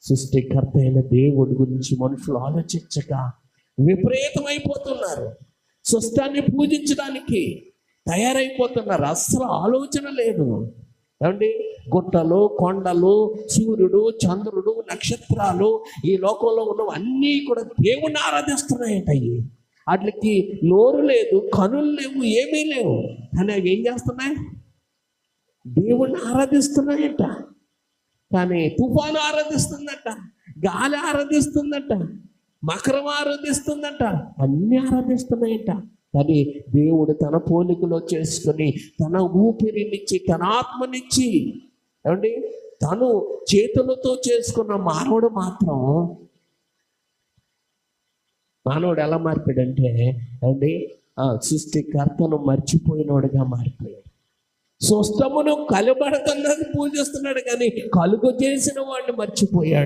సృష్టికర్త అయిన దేవుడి గురించి మనుషులు ఆలోచించక విపరీతమైపోతున్నారు. సృష్టాన్ని పూజించడానికి తయారైపోతున్నారు. అస్సలు ఆలోచన లేదు. ఏమండి, గుట్టలు, కొండలు, సూర్యుడు, చంద్రుడు, నక్షత్రాలు, ఈ లోకంలో ఉన్నవన్నీ కూడా దేవుణ్ణి ఆరాధిస్తున్నాయట. వాటికి నోరు లేదు, కనులు లేవు, ఏమీ లేవు, కానీ అవి ఏం చేస్తున్నాయి? దేవుణ్ణి ఆరాధిస్తున్నాయట. కానీ తుఫాను ఆరాధిస్తుందట, గాలి ఆరాధిస్తుందట, మకరం ఆరాధిస్తుందట, అన్నీ ఆరాధిస్తున్నాయట. కానీ దేవుడు తన పోలికలో చేసుకొని, తన ఊపిరినిచ్చి, తన ఆత్మనిచ్చి, ఏమండి, తను చేతులతో చేసుకున్న మానవుడు మాత్రం, మానవుడు ఎలా మారిపోయాడంటే అండి, సృష్టికర్తను మర్చిపోయినోడుగా మారిపోయాడు. స్వస్థమును కలబడుతున్నది పూజిస్తున్నాడు, కానీ కలుగు చేసిన వాడిని మర్చిపోయాడు.